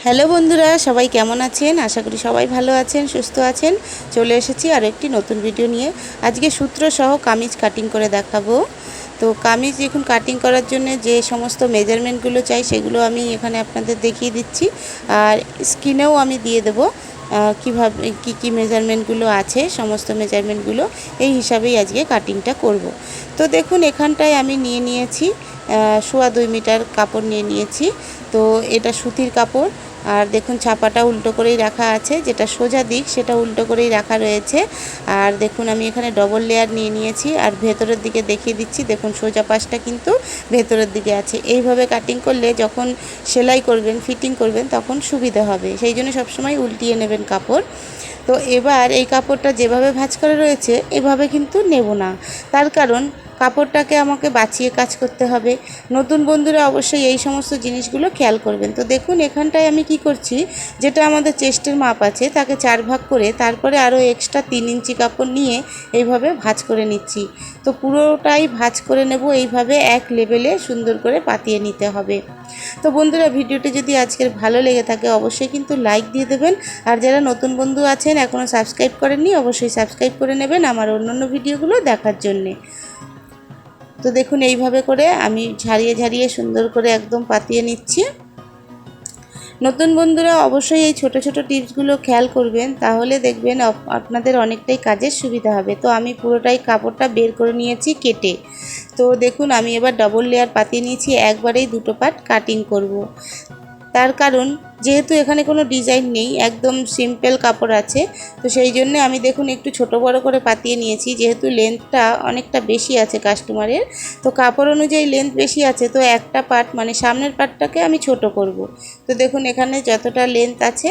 Hello বন্ধুরা, সবাই কেমন আছেন? আশা করি সবাই ভালো আছেন, সুস্থ আছেন। চলে এসেছি আর একটি নতুন ভিডিও নিয়ে। আজকে সূত্র সহ কামিজ কাটিং করে দেখাবো। তো কামিজ এখন কাটিং করার জন্য যে সমস্ত মেজারমেন্টগুলো চাই সেগুলো আমি এখানে আপনাদের দেখিয়ে দিচ্ছি, আর স্ক্রিনেও আমি দিয়ে দেবো কীভাবে কী মেজারমেন্টগুলো আছে। সমস্ত মেজারমেন্টগুলো এই হিসাবেই আজকে কাটিংটা করব। তো দেখুন, এখানটায় আমি নিয়ে নিয়েছি 2.25 মিটার কাপড় নিয়ে নিয়েছি। তো এটা সুতির কাপড়, আর দেখুন ছাপাটা উল্টো করেই রাখা আছে, যেটা সোজা দিক সেটা উল্টো করেই রাখা রয়েছে। আর দেখুন আমি এখানে ডবল লেয়ার নিয়ে নিয়েছি, আর ভেতরের দিকে দেখিয়ে দিচ্ছি। দেখুন সোজা পাশটা কিন্তু ভেতরের দিকে আছে। এইভাবে কাটিং করলে যখন সেলাই করবেন, ফিটিং করবেন, তখন সুবিধা হবে। সেই জন্য সবসময় উল্টিয়ে নেবেন কাপড়। তো এবার এই কাপড়টা যেভাবে ভাঁজ করা রয়েছে এভাবে কিন্তু নেব না, তার কারণ কাপড়টাকে আমাকে বাঁচিয়ে কাজ করতে হবে। নতুন বন্ধুরা অবশ্যই এই সমস্ত জিনিসগুলো খেয়াল করবেন। তো দেখুন এখানটায় আমি কি করছি, যেটা আমাদের চেস্টের মাপ আছে তাকে 4 ভাগ করে তারপরে আরও এক্সট্রা 3 ইঞ্চি কাপড় নিয়ে এইভাবে ভাঁজ করে নিচ্ছি। তো পুরোটাই ভাঁজ করে নেব, এইভাবে এক লেভেলে সুন্দর করে পাতিয়ে নিতে হবে। তো বন্ধুরা, ভিডিওটি যদি আজকের ভালো লেগে থাকে অবশ্যই কিন্তু লাইক দিয়ে দেবেন। আর যারা নতুন বন্ধু আছেন এখনও সাবস্ক্রাইব করেননি, অবশ্যই সাবস্ক্রাইব করে নেবেন আমার অন্যান্য ভিডিওগুলো দেখার জন্যে। তো দেখুন এইভাবে করে আমি ঝাড়িয়ে ঝাড়িয়ে সুন্দর করে একদম পাতিয়ে নিচ্ছি। নতুন বন্ধুরা অবশ্যই এই ছোট ছোট টিপসগুলো খেয়াল করবেন, তাহলে দেখবেন আপনাদের অনেকটাই কাজের সুবিধা হবে। তো আমি পুরোটাই কাপড়টা বের করে নিয়েছি কেটে। তো দেখুন আমি এবার ডবল লেয়ার পাতিয়ে নিয়েছি, একবারেই দুটো পার্ট কাটিং করব। তার কারণ যেহেতু এখানে কোনো ডিজাইন নেই, একদম সিম্পল কাপড় আছে, তো সেই জন্য আমি দেখুন একটু ছোট বড় করে পাতিয়ে নিয়েছি। যেহেতু লেন্থটা অনেকটা বেশি আছে কাস্টমারের, তো কাপড় অনুযায়ী লেন্থ বেশি আছে, তো একটা পার্ট মানে সামনের পার্টটাকে আমি ছোট করব। তো দেখুন এখানে যতটা লেন্থ আছে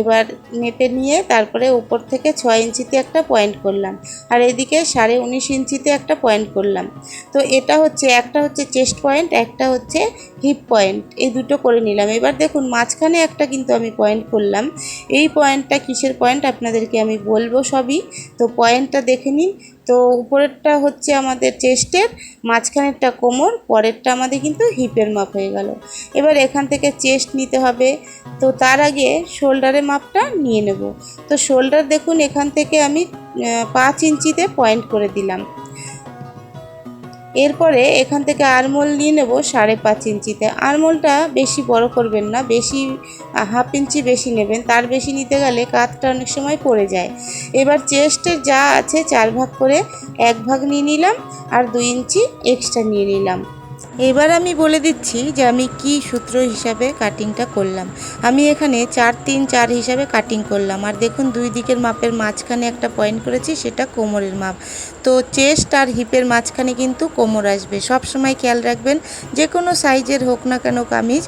এবার মেপে নিয়ে তারপরে উপর থেকে 6 ইঞ্চিতে একটা পয়েন্ট করলাম, আর এদিকে 19.5 ইঞ্চিতে একটা পয়েন্ট করলাম। তো এটা হচ্ছে একটা হচ্ছে চেস্ট পয়েন্ট, একটা হচ্ছে হিপ পয়েন্ট, এই দুটো করে নিলাম। এবার দেখুন মাঝখানে একটা কিন্তু আমি পয়েন্ট করলাম। এই পয়েন্টটা কিসের পয়েন্ট আপনাদেরকে আমি বলবো সবই। তো পয়েন্টটা দেখে নিন। তো উপরেরটা হচ্ছে আমাদের চেস্টের, মাঝখানেরটা কোমর, পরেরটা আমাদের কিন্তু হিপের মাপ হয়ে গেল। এবার এখান থেকে চেস্ট নিতে হবে। তো তার আগে শোল্ডারের মাপটা নিয়ে নেব। তো শোল্ডার দেখুন এখান থেকে আমি 5 ইঞ্চিতে পয়েন্ট করে দিলাম। এরপরে এখান থেকে আরমোল নিয়ে নেব 5.5 ইঞ্চিতে। আরমোলটা বেশি বড় করবেন না, বেশি 1/2 ইঞ্চি বেশি নেবেন, তার বেশি নিতে গেলে কাঁধটা অনেক সময় পড়ে যায়। এবার চেস্টের যা আছে 4 ভাগ করে 1 ভাগ নিয়ে নিলাম, আর 2 ইঞ্চি এক্সট্রা নিয়ে নিলাম। এবার আমি বলে দিচ্ছি যে আমি কি সূত্র হিসাবে কাটিংটা করলাম। আমি এখানে 4-3-4 হিসাবে কাটিং করলাম, আর দেখুন দুই দিকের মাপের মাঝখানে একটা পয়েন্ট করেছি, সেটা কোমরের মাপ। তো চেস্ট আর হিপের মাঝখানে কিন্তু কোমর আসবে। সব সময় খেয়াল রাখবেন, যে কোনো সাইজের হোক না কেন কামিজ,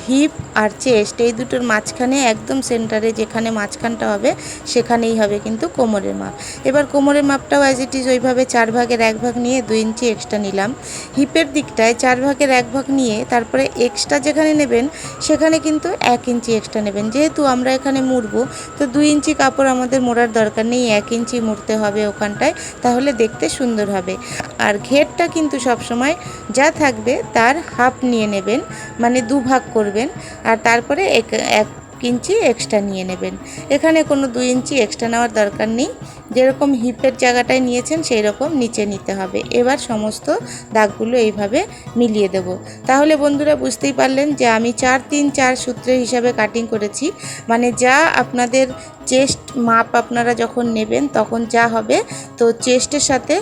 হিপ আর চেস্ট এই দুটোর মাঝখানে একদম সেন্টারে যেখানে মাঝখানটা হবে সেখানেই হবে কিন্তু কোমরের মাপ। এবার কোমরের মাপটাও অ্যাজ ইট ইজ ওইভাবে 4 ভাগের 1 ভাগ নিয়ে 2 ইঞ্চি এক্সট্রা নিলাম। হিপের দিকটায় 4 ভাগের 1 ভাগ নিয়ে তারপরে এক্সট্রা যেখানে নেবেন সেখানে কিন্তু 1 ইঞ্চি এক্সট্রা নেবেন। যেহেতু আমরা এখানে মুড়বো, তো 2 ইঞ্চি কাপড় আমাদের মোড়ার দরকার নেই, 1 ইঞ্চি মুড়তে হবে ওখানটায়, তাহলে দেখতে সুন্দর হবে। আর ঘেরটা কিন্তু সবসময় যা থাকবে তার হাফ নিয়ে নেবেন, মানে 2 ভাগ করবেন, আর তারপরে 1 ইঞ্চি এক্সট্রা নিয়ে নেবেন। এখানে কোনো 2 ইঞ্চি এক্সট্রা নেওয়ার দরকার নেই, যেরকম হিপের জায়গাটায় নিয়েছেন সেই রকম নিচে নিতে হবে। এবার সমস্ত দাগগুলো এইভাবে মিলিয়ে দেব। তাহলে বন্ধুরা বুঝতেই পারলেন যে আমি 4-3-4 সূত্রের হিসাবে কাটিং করেছি। মানে যা আপনাদের চেস্ট মাপ আপনারা যখন নেবেন তখন যা হবে, তো চেস্টের সাথে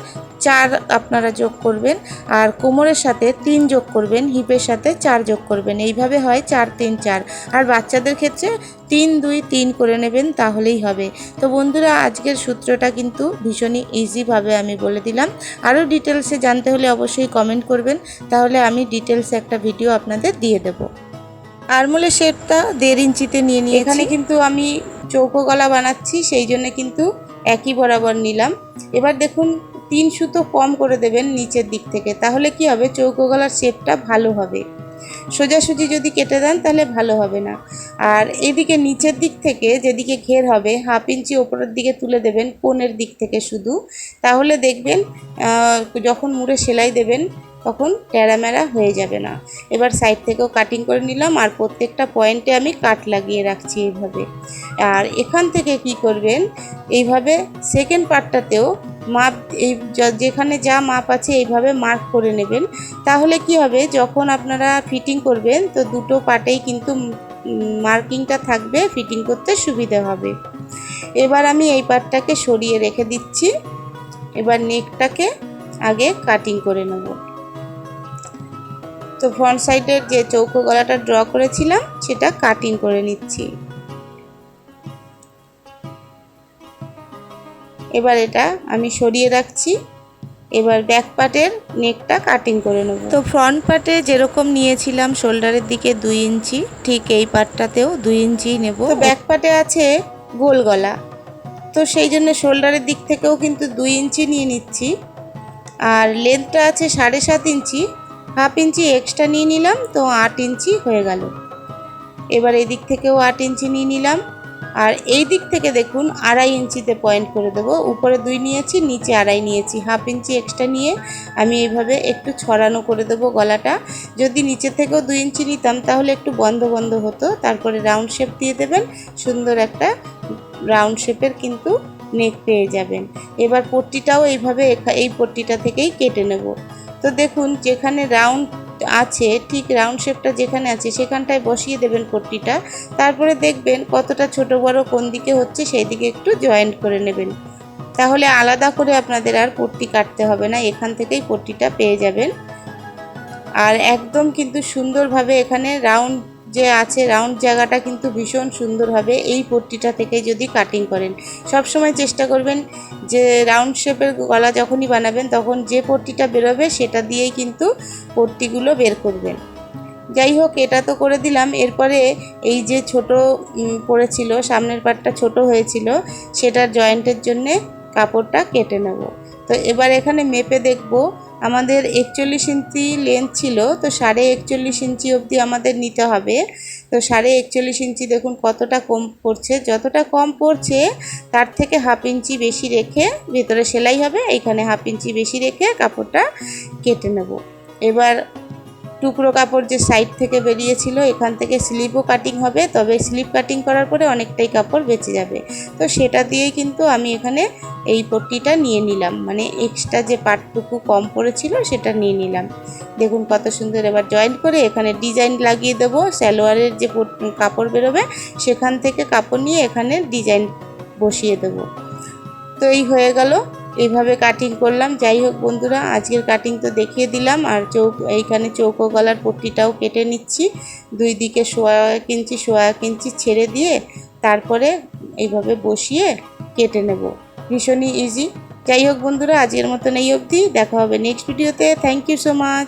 4 আপনারা যোগ করবেন, আর কোমরের সাথে 3 যোগ করবেন, হিপের সাথে 4 যোগ করবেন। এইভাবে হয় 4-3-4। আর বাচ্চাদের ক্ষেত্রে 3-2-3 করে নেবেন, তাহলেই হবে। তো বন্ধুরা, আজকের সূত্রটা কিন্তু ভীষণই ইজিভাবে আমি বলে দিলাম। আরও ডিটেলসে জানতে হলে অবশ্যই কমেন্ট করবেন, তাহলে আমি ডিটেলসে একটা ভিডিও আপনাদের দিয়ে দেবো। আরমোলের শেপটা 1.5 ইঞ্চিতে নিয়ে নিয়েছি। এখানে কিন্তু আমি চৌকো গলা বানাচ্ছি, সেই জন্য কিন্তু একই বরাবর নিলাম। এবার দেখুন 3 সুতো কম করে দেবেন নিচের দিক থেকে, তাহলে কি হবে, চৌকো গলার শেপটা ভালো হবে। সোজাসুজি যদি কেটে দেন তাহলে ভালো হবে না। আর এদিকে নিচের দিক থেকে যেদিকে ঘের হবে 1/2 ইঞ্চি ওপরের দিকে তুলে দেবেন, কোণের দিক থেকে শুধু। তাহলে দেখবেন যখন মুড়ে সেলাই দেবেন তখন ট্যাড়ামেড়া হয়ে যাবে না। এবার সাইড থেকেও কাটিং করে নিলাম, আর প্রত্যেকটা পয়েন্টে আমি কাট লাগিয়ে রাখছি এইভাবে। আর এখান থেকে কি করবেন, এইভাবে সেকেন্ড পার্টটাতেও মাপ, এই যেখানে যা মাপ আছে এইভাবে মার্ক করে নেবেন। তাহলে কি হবে, যখন আপনারা ফিটিং করবেন তো দুটো পার্টেই কিন্তু মার্কিংটা থাকবে, ফিটিং করতে সুবিধা হবে। এবার আমি এই পার্টটাকে সরিয়ে রেখে দিচ্ছি। এবার নেকটাকে আগে কাটিং করে নেব। তো ফ্রন্ট সাইডের যে চৌকো গলাটা ড্র করেছিলাম সেটা কাটিং করে নিচ্ছি। এবার এটা আমি সরিয়ে রাখছি। এবার ব্যাক পার্টের নেকটা কাটিং করে নেব। তো ফ্রন্ট পার্টে যেরকম নিয়েছিলাম শোল্ডারের দিকে 2 ইঞ্চি, ঠিক এই পার্টটাতেও 2 ইঞ্চি নেব। তো ব্যাক পার্টে আছে গোল গলা, তো সেই জন্য শোল্ডারের দিক থেকেও কিন্তু 2 ইঞ্চি নিয়ে নিচ্ছি। আর লেন্থটা আছে 7.5 ইঞ্চি, হাফ ইঞ্চি এক্সট্রা নিয়ে নিলাম, তো 8 ইঞ্চি হয়ে গেল। এবার এই দিক থেকেও 8 ইঞ্চি নিয়ে নিলাম। আর এই দিক থেকে দেখুন 2.5 ইঞ্চিতে পয়েন্ট করে দেবো। উপরে 2 নিয়েছি, নিচে 2.5 নিয়েছি, হাফ ইঞ্চি এক্সট্রা নিয়ে আমি এইভাবে একটু ছড়ানো করে দেবো গলাটা। যদি নিচে থেকেও 2 ইঞ্চি নিতাম তাহলে একটু বন্ধ বন্ধ হতো। তারপরে রাউন্ড শেপ দিয়ে দেবেন, সুন্দর একটা রাউন্ড শেপের কিন্তু নেক পেয়ে যাবেন। এবার পট্টিটাও এইভাবে এই পট্টিটা থেকেই কেটে নেব। তো দেখুন যেখানে রাউন্ড আছে, ঠিক রাউন্ড শেপটা যেখানে আছে সেখানটায় বসিয়ে দেবেন পট্টিটা। তারপরে দেখবেন কতটা ছোট বড় কোন দিকে হচ্ছে সেই দিকে একটু জয়েন্ট করে নেবেন। তাহলে আলাদা করে আপনাদের আর পট্টি কাটতে হবে না, এখান থেকেই পট্টিটা পেয়ে যাবেন। আর একদম কিন্তু সুন্দরভাবে এখানে রাউন্ড যে আছে, রাউন্ড জায়গাটা কিন্তু ভীষণ সুন্দর হবে এই পট্টিটা থেকে যদি কাটিং করেন। সব সময় চেষ্টা করবেন যে রাউন্ড শেপের গলা যখনই বানাবেন তখন যে পট্টিটা বেরোবে সেটা দিয়েই কিন্তু পট্টিগুলো বের করবেন। যাই হোক, এটা তো করে দিলাম। এরপরে এই যে ছোট পড়েছিল, সামনের পাটটা ছোট হয়েছিল, সেটার জয়েন্টের জন্যে কাপড়টা কেটে নেব। তো এবার এখানে মেপে দেখব, আমাদের 41 ইঞ্চি লেন্থ ছিল, তো 41.5 ইঞ্চি অবধি আমাদের নিতে হবে। তো 41.5 ইঞ্চি দেখুন কতটা কম পড়ছে, যতটা কম পড়ছে তার থেকে হাফ ইঞ্চি বেশি রেখে ভেতরে সেলাই হবে, এইখানে হাফ ইঞ্চি বেশি রেখে কাপড়টা কেটে নেব। এবার টুকরো কাপড় যে সাইড থেকে বেরিয়েছিল এখান থেকে স্লিপও কাটিং হবে, তবে স্লিপ কাটিং করার পরে অনেকটাই কাপড় বেঁচে যাবে। তো সেটা দিয়েই কিন্তু আমি এখানে এই পট্টিটা নিয়ে নিলাম, মানে এক্সট্রা যে পাটটুকু কম পড়েছিল সেটা নিয়ে নিলাম। দেখুন কত সুন্দর। এবার জয়েন্ট করে এখানে ডিজাইন লাগিয়ে দেবো। সালোয়ারের যে কাপড় বেরোবে সেখান থেকে কাপড় নিয়ে এখানে ডিজাইন বসিয়ে দেবো। তো এই হয়ে গেল, এইভাবে কাটিং করলাম। যাই হোক বন্ধুরা, আজকের কাটিং তো দেখিয়ে দিলাম। আর এইখানে চৌকো গলার পট্টিটাও কেটে নিচ্ছি। 2 দিকে 1.5 ইঞ্চি 1.5 ইঞ্চি ছেড়ে দিয়ে তারপরে এইভাবে বসিয়ে কেটে নেব। ভীষণই ইজি। যাই হোক বন্ধুরা, আজকের মতন এই অবধি, দেখা হবে নেক্সট ভিডিওতে। Thank you so much.